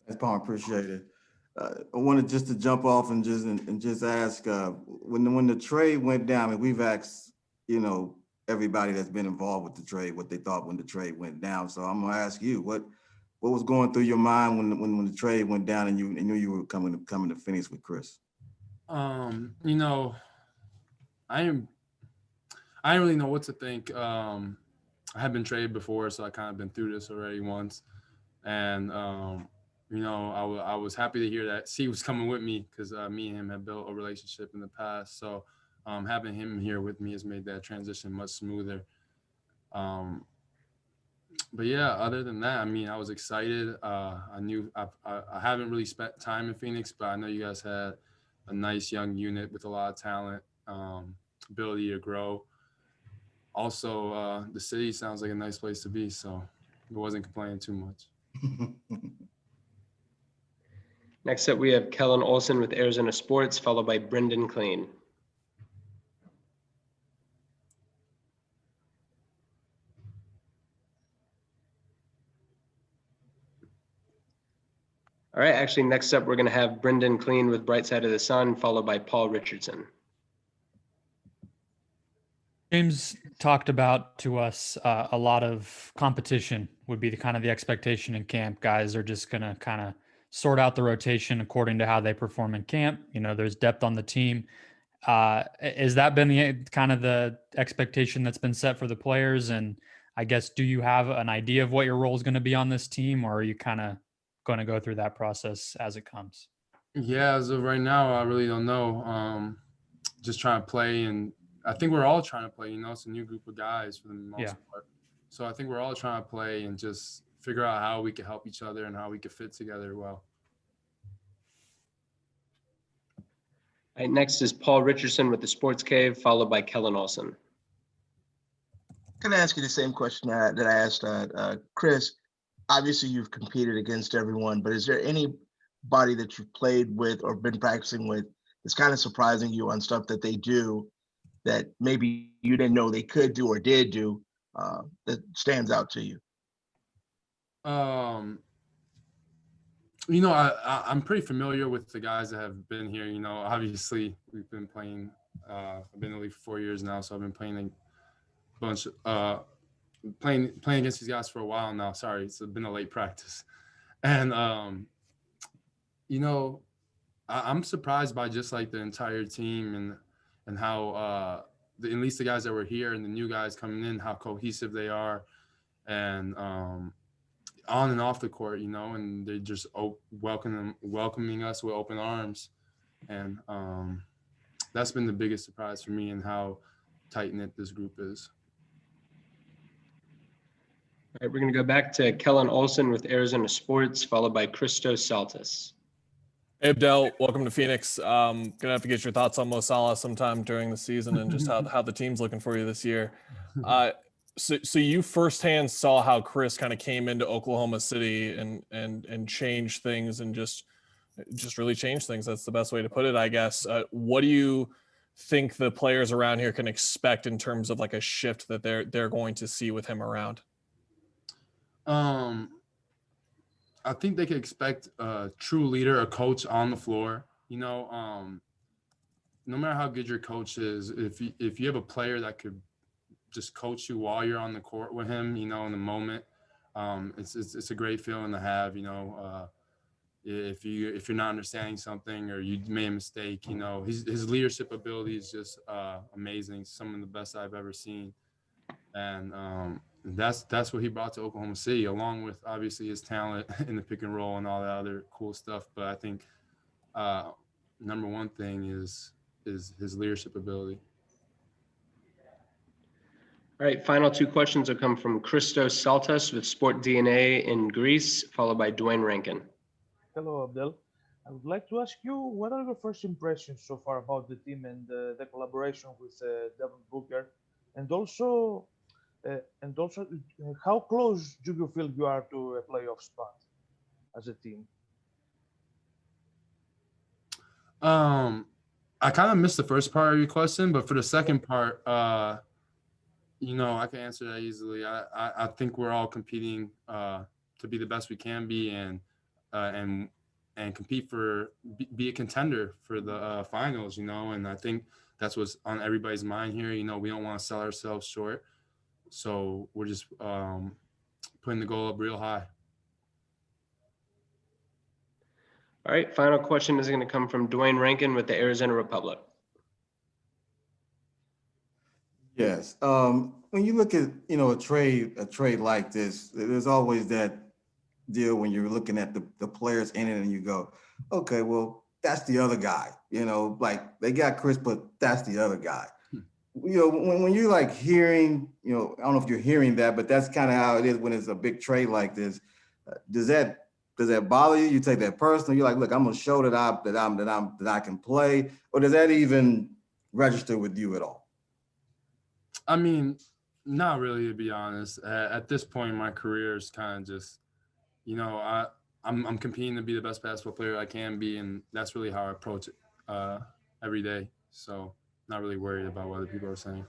That's Paul, appreciate it. I wanted just to jump off and just ask, when the trade went down, and we've asked, you know, everybody that's been involved with the trade what they thought when the trade went down. So I'm gonna ask you, what was going through your mind when the trade went down and you knew you were coming to Phoenix with Chris? You know, I am I don't really know what to think. I have been traded before, so I kind of been through this already once, and you know, I was happy to hear that C was coming with me because me and him have built a relationship in the past. So having him here with me has made that transition much smoother. Um, but yeah, other than that, I mean, I was excited. I haven't really spent time in Phoenix, but I know you guys had a nice young unit with a lot of talent, ability to grow. Also, the city sounds like a nice place to be, so I wasn't complaining too much. Next up, we have Kellen Olson with Arizona Sports, followed by Brendan Clean. All right, actually, next up, we're going to have Brendan Clean with Bright Side of the Sun, followed by Paul Richardson. James talked about to us a lot of competition would be the kind of the expectation in camp. Guys are just going to kind of sort out the rotation according to how they perform in camp. You know, there's depth on the team. Has that been the kind of the expectation that's been set for the players? And I guess, do you have an idea of what your role is going to be on this team, or are you kind of going to go through that process as it comes? Yeah, as of right now, I really don't know. Just trying to play, and I think we're all trying to play. You know, it's a new group of guys for the most part. So I think we're all trying to play and just figure out how we can help each other and how we can fit together well. All right, next is Paul Richardson with the Sports Cave, followed by Kellen Olson. Can I ask you the same question that I asked Chris? Obviously, you've competed against everyone, but is there anybody that you've played with or been practicing with that's kind of surprising you on stuff that they do that maybe you didn't know they could do or did do that stands out to you? You know, I'm pretty familiar with the guys that have been here. You know, obviously we've been playing. I've been in the league for 4 years now, so I've been playing a bunch. Playing against these guys for a while now. Sorry, it's been a late practice, and you know, I'm surprised by just like the entire team and how at least the guys that were here and the new guys coming in, how cohesive they are, and on and off the court, you know, and they just welcoming us with open arms, and that's been the biggest surprise for me and how tight knit this group is. All right, we're going to go back to Kellen Olson with Arizona Sports, followed by Christos Saltis. Hey, Abdel, welcome to Phoenix. Gonna have to get your thoughts on Mo Salah sometime during the season and just how the team's looking for you this year. So you firsthand saw how Chris kind of came into Oklahoma City and changed things and just really changed things. That's the best way to put it, I guess. What do you think the players around here can expect in terms of like a shift that they're going to see with him around? I think they can expect a true leader, a coach on the floor. You know, no matter how good your coach is, if you have a player that could just coach you while you're on the court with him, you know, in the moment, it's a great feeling to have. You know, if you're not understanding something or you made a mistake, you know, his leadership ability is just amazing. Some of the best I've ever seen, and that's what he brought to Oklahoma City, along with obviously his talent in the pick and roll and all that other cool stuff. But I think number one thing is his leadership ability. All right, final two questions will come from Christos Saltas with Sport DNA in Greece, followed by Dwayne Rankin. Hello, Abdel. I would like to ask you, what are your first impressions so far about the team and the collaboration with Devin Booker, and also, how close do you feel you are to a playoff spot as a team? I kind of missed the first part of your question, but for the second part, you know, I can answer that easily. I think we're all competing to be the best we can be, and and compete for be a contender for the finals, and I think that's what's on everybody's mind here. We don't want to sell ourselves short, so we're just putting the goal up real high. All right, final question is going to come from Dwayne Rankin with the Arizona Republic. Yes. When you look at, a trade like this, there's always that deal when you're looking at the players in it and you go, okay, well, that's the other guy, like they got Chris, but that's the other guy. When you're like hearing, I don't know if you're hearing that, but that's kind of how it is when it's a big trade like this. Does that bother you? You take that personal. You're like, look, I'm gonna show that I can play, or does that even register with you at all? I mean, not really, to be honest. At this point in my career, it's kind of just, I'm competing to be the best basketball player I can be, and that's really how I approach it every day. So not really worried about what other people are saying.